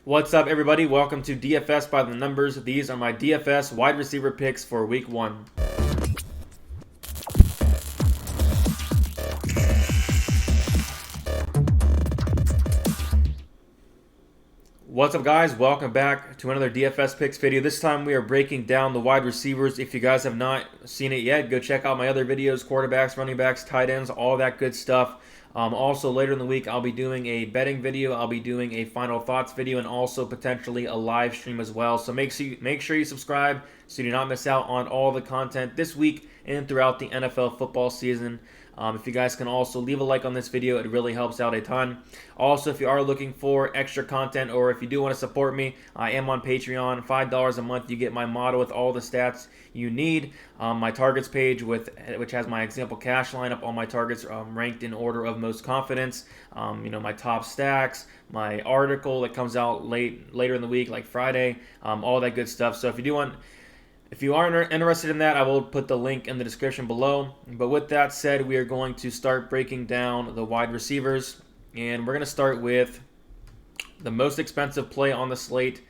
What's up, everybody? Welcome to DFS by the Numbers. These are my DFS wide receiver picks for Week 1. What's up, guys? Welcome back to another DFS picks video. This time we are breaking down the wide receivers. If you guys have not seen it yet, go check out my other videos: quarterbacks, running backs, tight ends, all that good stuff. Also, later in the week, I'll be doing a betting video. I'll be doing a final thoughts video, and also potentially a live stream as well. So make sure you subscribe so you do not miss out on all the content this week and throughout the NFL football season. If you guys can also leave a like on this video, it really helps out a ton. Also, if you are looking for extra content, or if you do want to support me, I am on Patreon. $5 a month, you get my model with all the stats you need. My targets page, which has my example cash lineup, all my targets ranked in order of most confidence. My top stacks, my article that comes out later in the week, like Friday, all that good stuff. So if you are interested in that, I will put the link in the description below. But with that said, we are going to start breaking down the wide receivers. And we're going to start with the most expensive play on the slate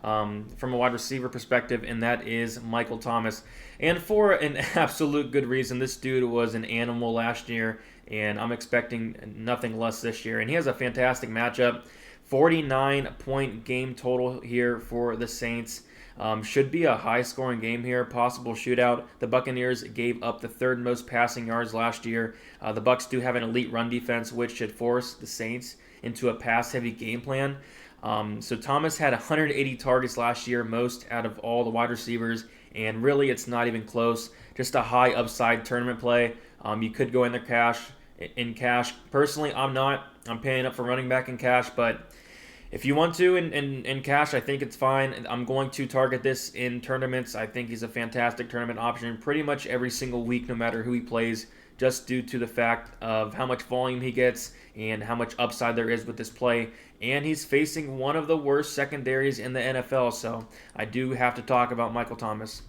from a wide receiver perspective, and that is Michael Thomas. And for an absolute good reason. This dude was an animal last year, and I'm expecting nothing less this year. And he has a fantastic matchup. 49-point game total here for the Saints. Should be a high-scoring game here, possible shootout. The Buccaneers gave up the third most passing yards last year. The Bucs do have an elite run defense, which should force the Saints into a pass-heavy game plan. So Thomas had 180 targets last year, most out of all the wide receivers, and really it's not even close. Just a high upside tournament play. You could go in cash. Personally, I'm not. I'm paying up for running back in cash, but if you want to in cash, I think it's fine. I'm going to target this in tournaments. I think he's a fantastic tournament option pretty much every single week, no matter who he plays, just due to the fact of how much volume he gets and how much upside there is with this play. And he's facing one of the worst secondaries in the NFL, so I do have to talk about Michael Thomas.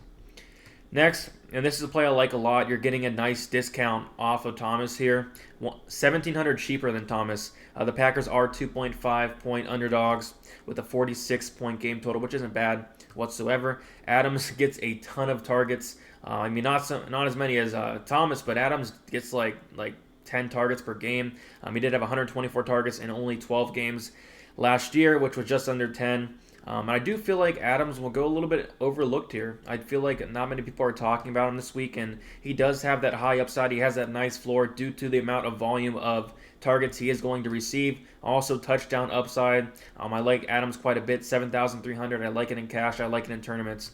Next, and this is a play I like a lot, you're getting a nice discount off of Thomas here. $1,700 cheaper than Thomas. The Packers are 2.5-point underdogs with a 46-point game total, which isn't bad whatsoever. Adams gets a ton of targets. Not as many as Thomas, but Adams gets like 10 targets per game. He did have 124 targets in only 12 games last year, which was just under 10. I do feel like Adams will go a little bit overlooked here. I feel like not many people are talking about him this week, and he does have that high upside. He has that nice floor due to the amount of volume of targets he is going to receive. Also, touchdown upside. I like Adams quite a bit, 7,300. I like it in cash. I like it in tournaments.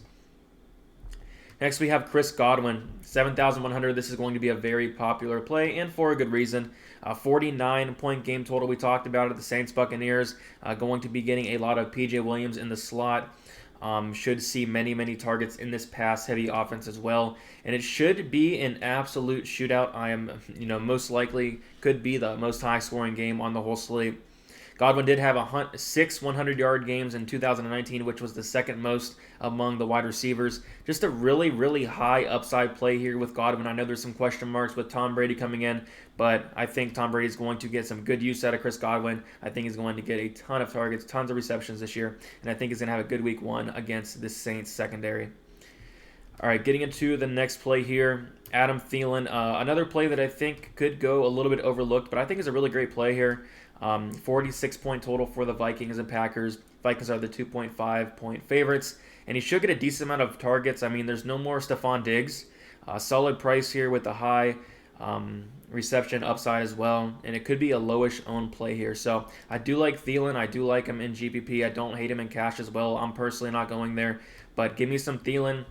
Next, we have Chris Godwin, 7,100. This is going to be a very popular play, and for a good reason. 49-point game total. We talked about it. The Saints Buccaneers going to be getting a lot of P.J. Williams in the slot. Should see many targets in this pass-heavy offense as well, and it should be an absolute shootout. I am, most likely could be the most high-scoring game on the whole slate. Godwin did have 6 100-yard games in 2019, which was the second most among the wide receivers. Just a really high upside play here with Godwin. I know there's some question marks with Tom Brady coming in, but I think Tom Brady is going to get some good use out of Chris Godwin. I think he's going to get a ton of targets, tons of receptions this year, and I think he's going to have a good week 1 against the Saints secondary. All right, getting into the next play here, Adam Thielen. Another play that I think could go a little bit overlooked, but I think is a really great play here. 46-point total for the Vikings and Packers. Vikings are the 2.5-point favorites, and he should get a decent amount of targets. There's no more Stephon Diggs. Solid price here with a high reception upside as well, and it could be a lowish owned play here. So I do like Thielen. I do like him in GPP. I don't hate him in cash as well. I'm personally not going there, but give me some Thielen.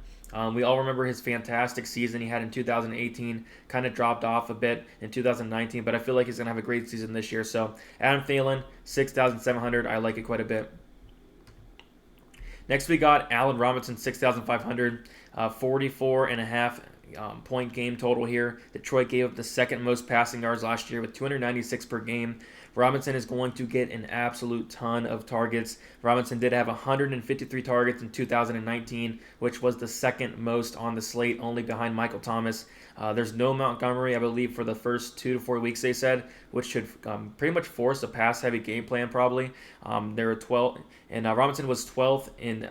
We all remember his fantastic season he had in 2018. Kind of dropped off a bit in 2019, but I feel like he's going to have a great season this year. So Adam Thielen, 6,700. I like it quite a bit. Next, we got Allen Robinson, 6,500. 44.5 point game total here. Detroit gave up the second most passing yards last year with 296 per game. Robinson is going to get an absolute ton of targets. Robinson did have 153 targets in 2019, which was the second most on the slate, only behind Michael Thomas. There's no Montgomery, I believe, for the first 2 to 4 weeks, they said, which should pretty much force a pass-heavy game plan probably. There were 12, and Robinson was 12th in,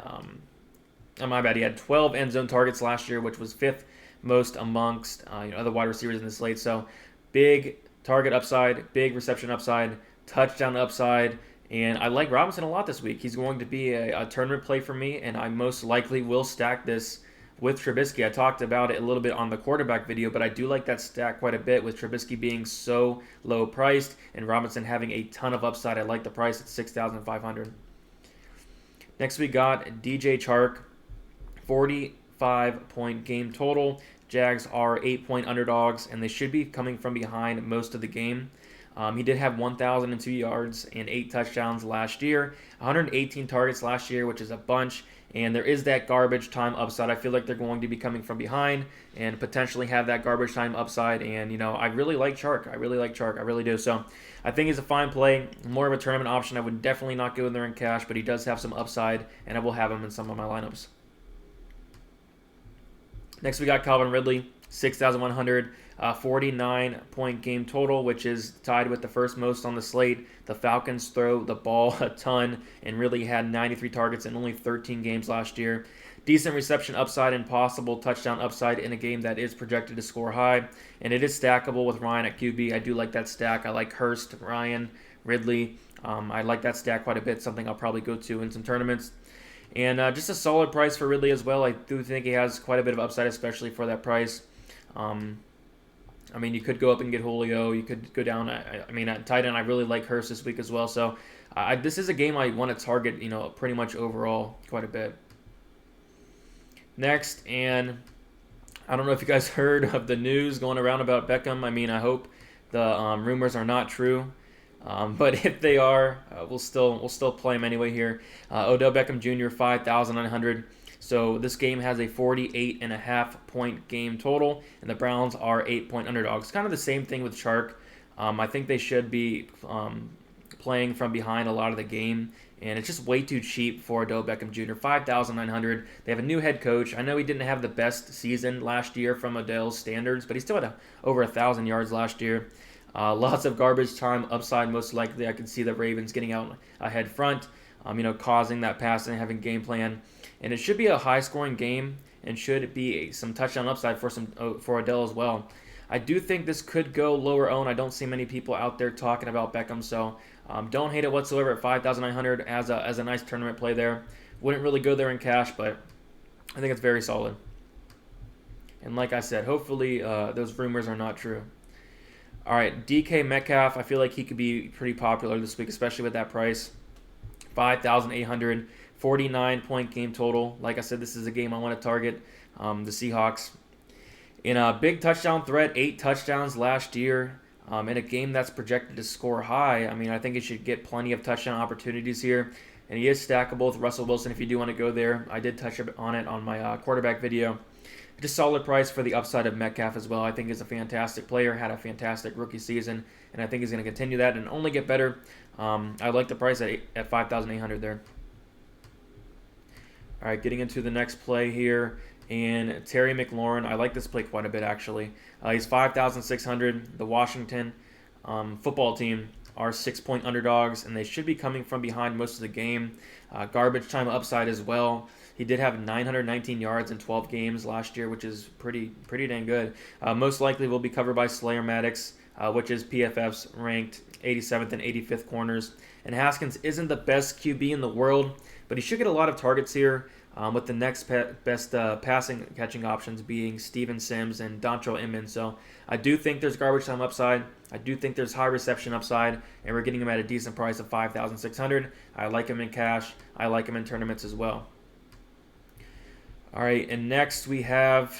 my bad, he had 12 end zone targets last year, which was 5th most amongst other wide receivers in the slate. So big target upside, big reception upside, touchdown upside, and I like Robinson a lot this week. He's going to be a tournament play for me, and I most likely will stack this with Trubisky. I talked about it a little bit on the quarterback video, but I do like that stack quite a bit with Trubisky being so low priced and Robinson having a ton of upside. I like the price at $6,500. Next we got DJ Chark, 45-point game total. Jags are 8-point underdogs, and they should be coming from behind most of the game. He did have 1,002 yards and 8 touchdowns last year, 118 targets last year, which is a bunch, and there is that garbage time upside. I feel like they're going to be coming from behind and potentially have that garbage time upside, and, I really like Chark. I really do. So I think he's a fine play, more of a tournament option. I would definitely not go in there in cash, but he does have some upside, and I will have him in some of my lineups. Next, we got Calvin Ridley, 6,100, 49-point game total, which is tied with the first most on the slate. The Falcons throw the ball a ton and really had 93 targets in only 13 games last year. Decent reception upside and possible touchdown upside in a game that is projected to score high. And it is stackable with Ryan at QB. I do like that stack. I like Hurst, Ryan, Ridley. I like that stack quite a bit, something I'll probably go to in some tournaments. And just a solid price for Ridley as well. I do think he has quite a bit of upside, especially for that price. You could go up and get Julio. You could go down. At tight end, I really like Hurst this week as well. So this is a game I want to target, pretty much overall quite a bit. Next, and I don't know if you guys heard of the news going around about Beckham. I hope the rumors are not true. But if they are, we'll still play him anyway here. Odell Beckham Jr., 5,900. So this game has a 48.5-point game total, and the Browns are 8-point underdogs. Kind of the same thing with Chark. I think they should be playing from behind a lot of the game, and it's just way too cheap for Odell Beckham Jr., 5,900. They have a new head coach. I know he didn't have the best season last year from Odell's standards, but he still had over 1,000 yards last year. Lots of garbage time upside, most likely. I can see the Ravens getting out ahead front, causing that pass and having game plan. And it should be a high-scoring game and should be some touchdown upside for Odell as well. I do think this could go lower owned. I don't see many people out there talking about Beckham, so don't hate it whatsoever at 5,900 as a nice tournament play there. Wouldn't really go there in cash, but I think it's very solid. And like I said, hopefully those rumors are not true. All right, DK Metcalf, I feel like he could be pretty popular this week, especially with that price. 5,800, 49-point game total. Like I said, this is a game I want to target, the Seahawks. In a big touchdown threat, 8 touchdowns last year. In a game that's projected to score high, I think he should get plenty of touchdown opportunities here. And he is stackable with Russell Wilson if you do want to go there. I did touch on it on my quarterback video. Just solid price for the upside of Metcalf as well. I think he's a fantastic player, had a fantastic rookie season, and I think he's going to continue that and only get better. I like the price at 5,800 there. All right, getting into the next play here, and Terry McLaurin. I like this play quite a bit, actually. He's 5,600. The Washington football team are 6-point underdogs, and they should be coming from behind most of the game. Garbage time upside as well. He did have 919 yards in 12 games last year, which is pretty dang good. Most likely will be covered by Slayer Maddox, which is PFF's ranked 87th and 85th corners. And Haskins isn't the best QB in the world, but he should get a lot of targets here, with the next best passing catching options being Steven Sims and Dontrell Inman. So I do think there's garbage time upside. I do think there's high reception upside, and we're getting him at a decent price of 5,600. I like him in cash. I like him in tournaments as well. All right, and next we have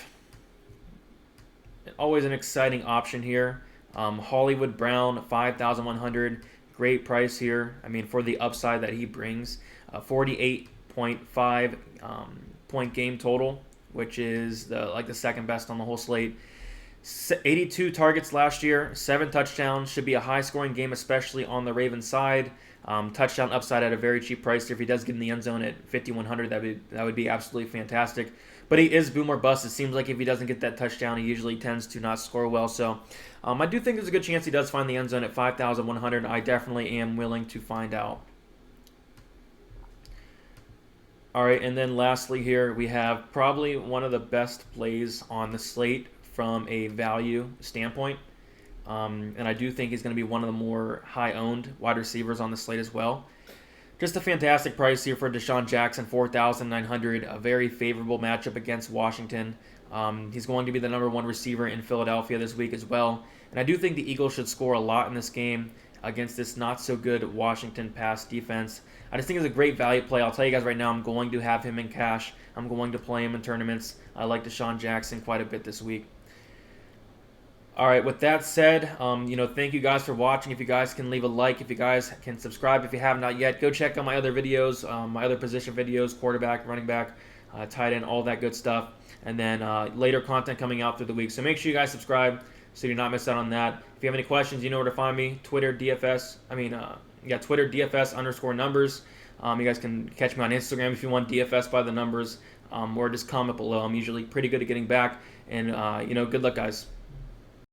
always an exciting option here. Hollywood Brown, 5,100. Great price here. For the upside that he brings. 48.5 point game total, which is the second best on the whole slate. 82 targets last year, 7 touchdowns. Should be a high-scoring game, especially on the Ravens side. Touchdown upside at a very cheap price. If he does get in the end zone at 5,100, that would be absolutely fantastic. But he is boom or bust. It seems like if he doesn't get that touchdown, he usually tends to not score well. So I do think there's a good chance he does find the end zone at 5,100. I definitely am willing to find out. All right, and then lastly here, we have probably one of the best plays on the slate from a value standpoint. And I do think he's going to be one of the more high-owned wide receivers on the slate as well. Just a fantastic price here for DeSean Jackson, 4,900. A very favorable matchup against Washington. He's going to be the number 1 receiver in Philadelphia this week as well. And I do think the Eagles should score a lot in this game against this not-so-good Washington pass defense. I just think it's a great value play. I'll tell you guys right now, I'm going to have him in cash. I'm going to play him in tournaments. I like DeSean Jackson quite a bit this week. All right, with that said, thank you guys for watching. If you guys can leave a like, if you guys can subscribe if you have not yet, go check out my other videos, my other position videos, quarterback, running back, tight end, all that good stuff. And then later content coming out through the week. So make sure you guys subscribe so you do not miss out on that. If you have any questions, you know where to find me. Twitter, DFS, Twitter, DFS_numbers. You guys can catch me on Instagram if you want DFS by the numbers, or just comment below. I'm usually pretty good at getting back. And, good luck, guys.